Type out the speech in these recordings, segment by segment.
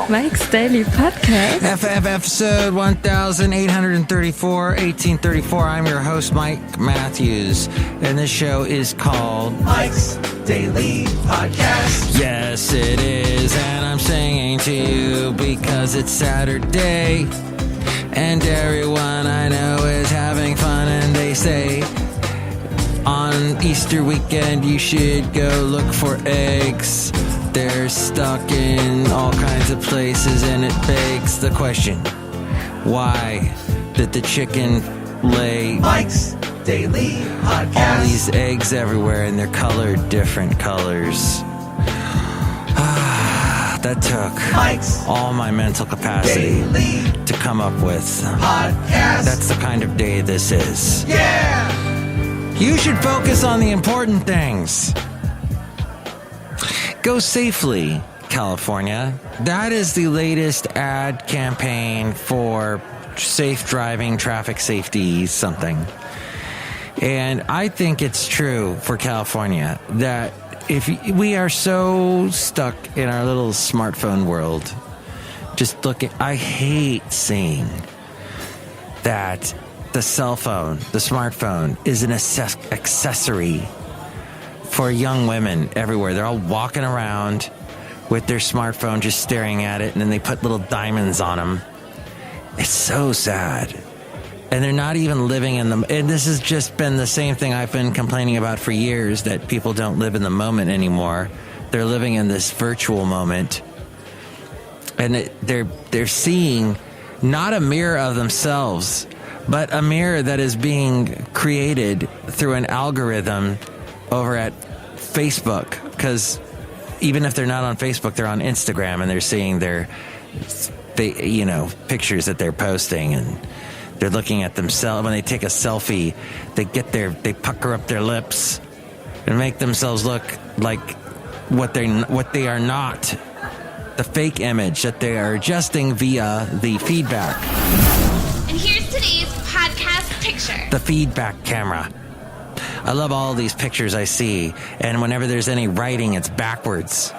Mike's Daily Podcast. Episode 1834, 1834. I'm your host, Mike Matthews, and this show is called Mike's Daily Podcast. Yes, it is, and I'm singing to you because it's Saturday, and everyone I know is having fun, and they say on Easter weekend you should go look for eggs. They're stuck in all kinds of places, and it begs the question, why did the chicken lay Mike's Daily Podcast? All these eggs everywhere, and they're colored different colors. That took Mike's all my mental capacity Daily to come up with. Podcast. That's the kind of day this is. Yeah! You should focus on the important things. Go safely, California. That is the latest ad campaign for safe driving, traffic safety, something. And I think it's true for California that if we are so stuck in our little smartphone world, just looking, I hate seeing that the cell phone, the smartphone, is an accessory for young women everywhere. They're all walking around with their smartphone just staring at it, and then they put little diamonds on them. It's so sad. And they're not even living in the... And this has just been the same thing I've been complaining about for years, that people don't live in the moment anymore. They're living in this virtual moment. And they're seeing not a mirror of themselves, but a mirror that is being created through an algorithm over at Facebook, because even if they're not on Facebook, they're on Instagram, and they're seeing their pictures that they're posting, and they're looking at themselves. When they take a selfie, they pucker up their lips and make themselves look like what they are not, the fake image that they are adjusting via the feedback. And here's today's podcast picture. The feedback camera. I love all these pictures I see, and whenever there's any writing, it's backwards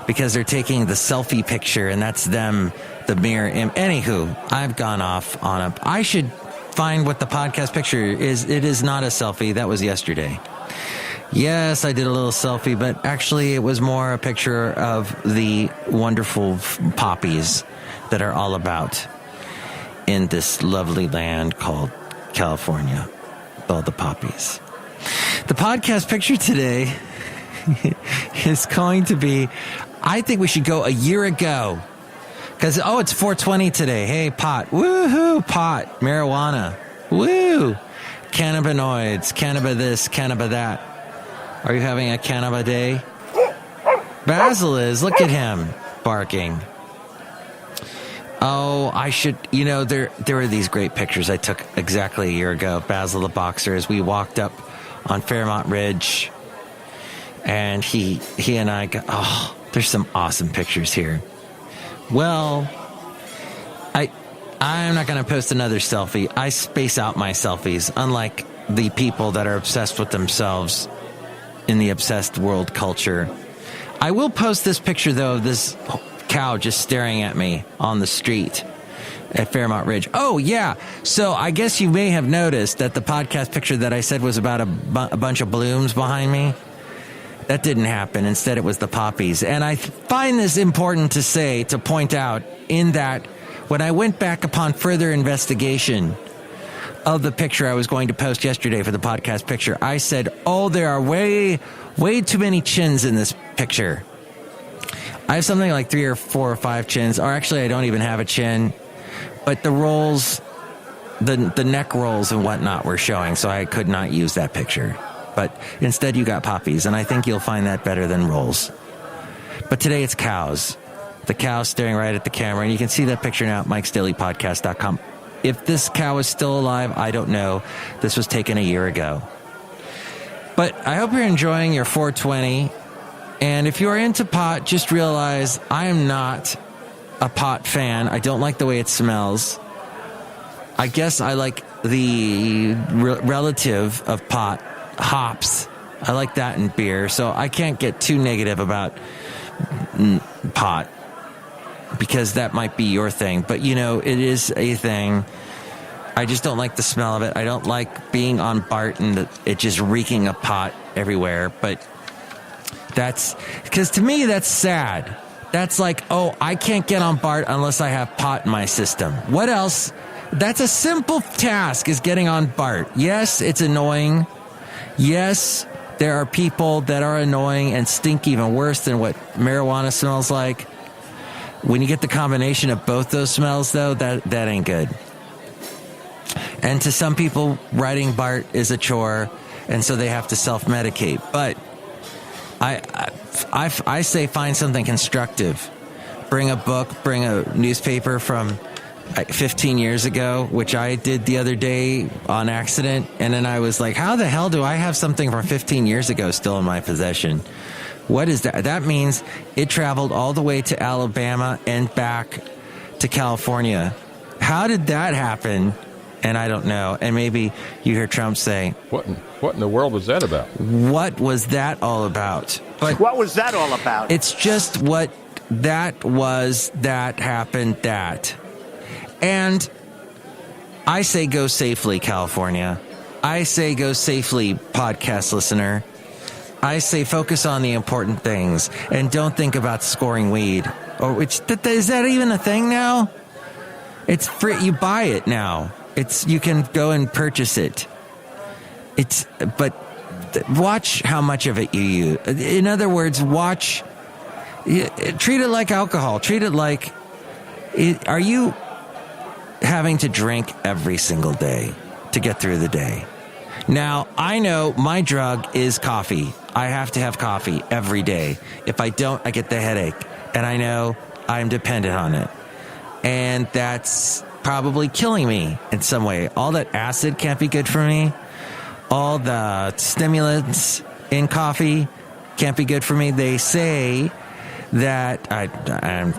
because they're taking the selfie picture, and that's them, the mirror. Anywho, I've gone off on a... I should find what the podcast picture is. It is not a selfie. That was yesterday. Yes, I did a little selfie, but actually it was more a picture of the wonderful poppies that are all about in this lovely land called California. All the poppies. The podcast picture today is going to be, I think we should go a year ago. Because, it's 420 today. Hey, pot. Woohoo, pot. Marijuana. Woo. Cannabinoids. Cannabis this, cannabis that. Are you having a cannabis day? Basil is. Look at him barking. Oh, I should, there were these great pictures I took exactly a year ago. Basil the boxer, as we walked up on Fairmont Ridge, and he and I got, there's some awesome pictures here. Well, I'm not going to post another selfie. I space out my selfies, unlike the people that are obsessed with themselves in the obsessed world culture. I will post this picture, though, of this cow just staring at me on the street at Fairmont Ridge. Oh, yeah. So I guess you may have noticed that the podcast picture that I said was about a bunch of blooms behind me. That didn't happen. Instead, it was the poppies. And I find this important to point out, in that when I went back upon further investigation of the picture I was going to post yesterday for the podcast picture, I said, there are way, way too many chins in this picture. I have something like 3 or 4 or 5 chins, or actually I don't even have a chin, but the rolls, the neck rolls and whatnot were showing, so I could not use that picture. But instead you got poppies, and I think you'll find that better than rolls. But today it's cows. The cow staring right at the camera, and you can see that picture now at MikesDailyPodcast.com. If this cow is still alive, I don't know. This was taken a year ago. But I hope you're enjoying your 420. And if you're into pot, just realize I am not a pot fan. I don't like the way it smells. I guess I like the relative of pot, hops. I like that in beer, so I can't get too negative about pot. because that might be your thing. But, you know, it is a thing. I just don't like the smell of it. I don't like being on BART and it just reeking of pot everywhere. But that's because to me, that's sad. That's like, oh, I can't get on BART unless I have pot in my system. What else? That's a simple task, is getting on BART. Yes, it's annoying. Yes, there are people that are annoying and stink even worse than what marijuana smells like. When you get the combination of both those smells, though, that ain't good. And to some people, riding BART is a chore, and so they have to self-medicate. But I say find something constructive. Bring a book, bring a newspaper from 15 years ago, which I did the other day on accident. And then I was like, how the hell do I have something from 15 years ago still in my possession? What is that? That means it traveled all the way to Alabama and back to California. How did that happen? And I don't know. And maybe you hear Trump say, What in the world was that about? What was that all about? But what was that all about? It's just what that was, that happened, that. And I say go safely, California. I say go safely, podcast listener. I say focus on the important things and don't think about scoring weed. Or is that even a thing now? It's free. You buy it now. You can go and purchase it. But watch how much of it you use. In other words, treat it like alcohol. Treat it like, are you having to drink every single day to get through the day? Now, I know my drug is coffee. I have to have coffee every day. If I don't, I get the headache. And I know I'm dependent on it. And that's probably killing me in some way. All that acid can't be good for me. All the stimulants in coffee can't be good for me. They say that, I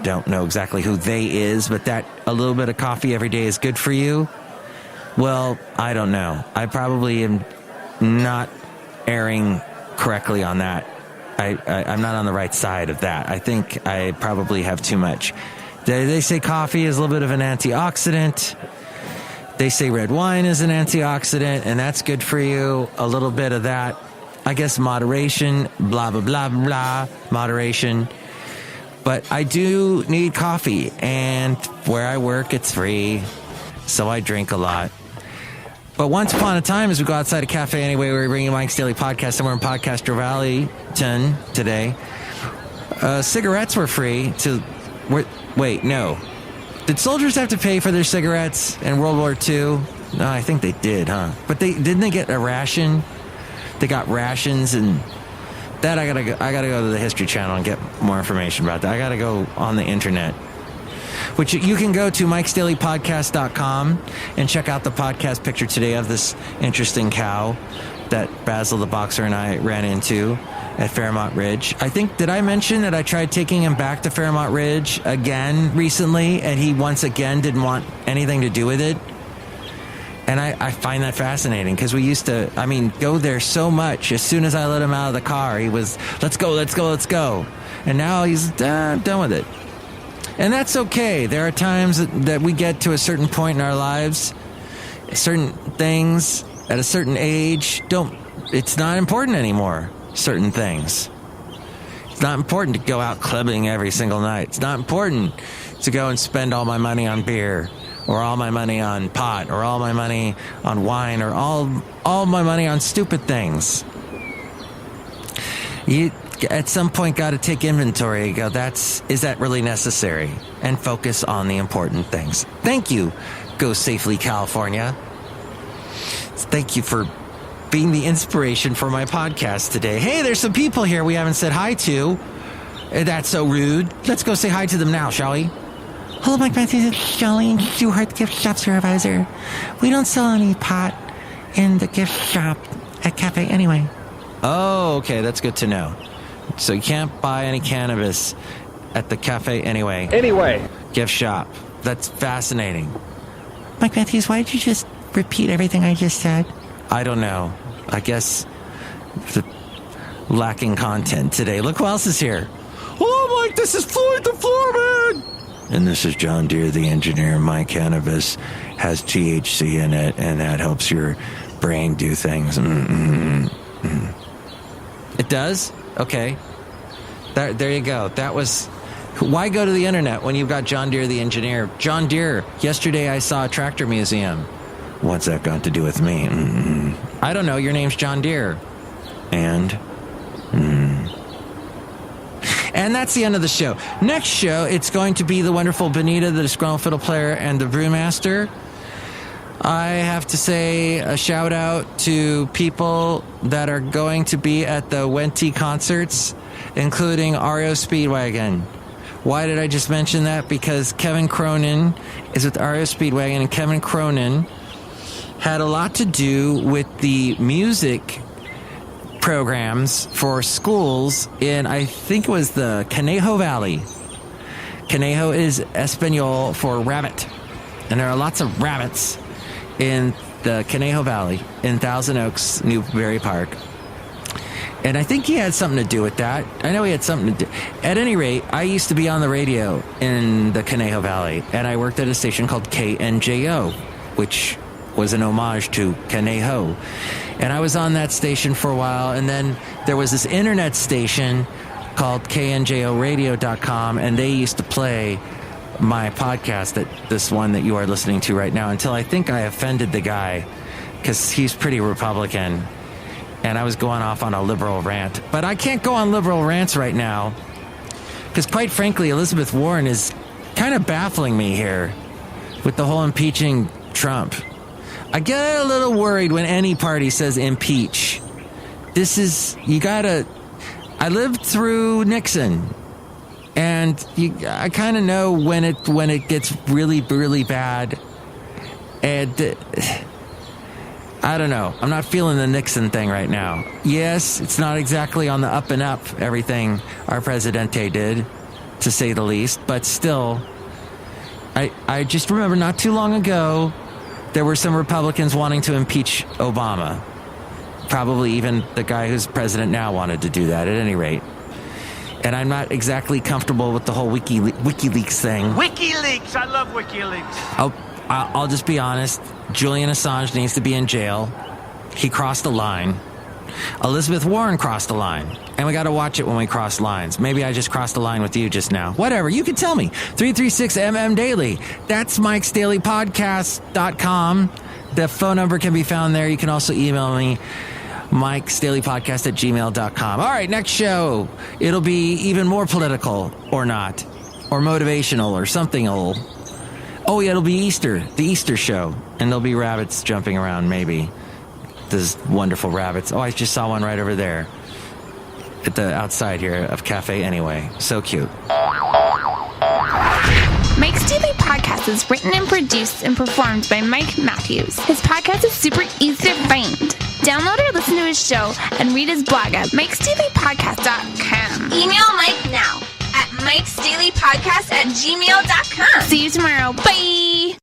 don't know exactly who they is, but that a little bit of coffee every day is good for you. Well, I don't know. I probably am not erring correctly on that. I'm not on the right side of that. I think I probably have too much. They say coffee is a little bit of an antioxidant. They say red wine is an antioxidant, and that's good for you. A little bit of that. I guess moderation, blah, blah, blah, blah, moderation. But I do need coffee, and where I work, it's free, so I drink a lot. But once upon a time, as we go outside a cafe anyway, we're bringing Mike's Daily Podcast somewhere in Podcaster Valley today. Cigarettes were free to... Wait, no. Did soldiers have to pay for their cigarettes in World War II? No, I think they did, huh? But didn't they get a ration? They got rations, and that I gotta go to the History Channel and get more information about that. I gotta go on the internet, which you can go to MikesDailyPodcast.com and check out the podcast picture today of this interesting cow that Basil the Boxer and I ran into at Fairmont Ridge. Did I mention that I tried taking him back to Fairmont Ridge again recently, and he once again didn't want anything to do with it? And I find that fascinating, because we used to, go there so much. As soon as I let him out of the car, he was, let's go, let's go, let's go. And now he's done with it. And that's okay. There are times that we get to a certain point in our lives, certain things at a certain age, it's not important anymore. Certain things. It's not important to go out clubbing every single night. It's not important to go and spend all my money on beer, or all my money on pot, or all my money on wine, or all my money on stupid things. You at some point got to take inventory and go, is that really necessary? And focus on the important things. Thank you, Go Safely, California. Thank you for being the inspiration for my podcast today. Hey, there's some people here we haven't said hi to. That's so rude. Let's go say hi to them now, shall we? Hello, Mike Matthews. It's Chely Shoehart, gift shop supervisor. We don't sell any pot in the gift shop at Cafe Anyway. Oh, okay. That's good to know. So you can't buy any cannabis at the Cafe Anyway. Gift shop. That's fascinating. Mike Matthews, why did you just repeat everything I just said? I don't know. I guess lacking content today. Look who else is here. Hello, Mike. This is Floyd the Floorman. and this is John Deere, the engineer. My cannabis has THC in it, and that helps your brain do things. It does? Okay. There you go. That was... Why go to the internet when you've got John Deere, the engineer? John Deere, yesterday I saw a tractor museum. What's that got to do with me? I don't know. Your name's John Deere. And that's the end of the show. Next show, it's going to be the wonderful Benita, the Disgruntled Fiddle Player, and the Brewmaster. I have to say a shout out to people that are going to be at the Wenti concerts, including REO Speedwagon. Why did I just mention that? Because Kevin Cronin is with REO Speedwagon, and Kevin Cronin had a lot to do with the music programs for schools in, I think it was the Conejo Valley. Conejo is Espanol for rabbit, and there are lots of rabbits in the Conejo Valley in Thousand Oaks, Newberry Park. And I think he had something to do with that. I know he had something to do. At any rate, I used to be on the radio in the Conejo Valley, and I worked at a station called KNJO, which was an homage to Conejo. And I was on that station for a while, and then there was this internet station called knjoradio.com, and they used to play my podcast, this one that you are listening to right now, until I think I offended the guy, because he's pretty Republican. And I was going off on a liberal rant. But I can't go on liberal rants right now, because quite frankly, Elizabeth Warren is kind of baffling me here with the whole impeaching Trump. I get a little worried when any party says impeach. I lived through Nixon, and I kind of know when it gets really, really bad. And I don't know. I'm not feeling the Nixon thing right now. Yes, it's not exactly on the up and up, everything our Presidente did, to say the least. But still, I just remember not too long ago, there were some Republicans wanting to impeach Obama. Probably even the guy who's president now wanted to do that, at any rate. And I'm not exactly comfortable with the whole WikiLeaks thing. WikiLeaks! I love WikiLeaks. I'll just be honest. Julian Assange needs to be in jail. He crossed the line. Elizabeth Warren crossed the line. And we got to watch it when we cross lines. Maybe I just crossed the line with you just now. Whatever. You can tell me. 336MM Daily. That's MikesDailyPodcast.com. The phone number can be found there. You can also email me, MikesDailyPodcast@gmail.com. All right, next show. It'll be even more political, or not. Or motivational, or something old. Oh, yeah, it'll be Easter, the Easter show. And there'll be rabbits jumping around, maybe. Those wonderful rabbits. Oh, I just saw one right over there. At the outside here of Cafe Anyway. So cute. Mike's Daily Podcast is written and produced and performed by Mike Matthews. His podcast is super easy to find. Download or listen to his show and read his blog at MikesDailyPodcast.com. Email Mike now at MikesDailyPodcast@gmail.com. See you tomorrow. Bye!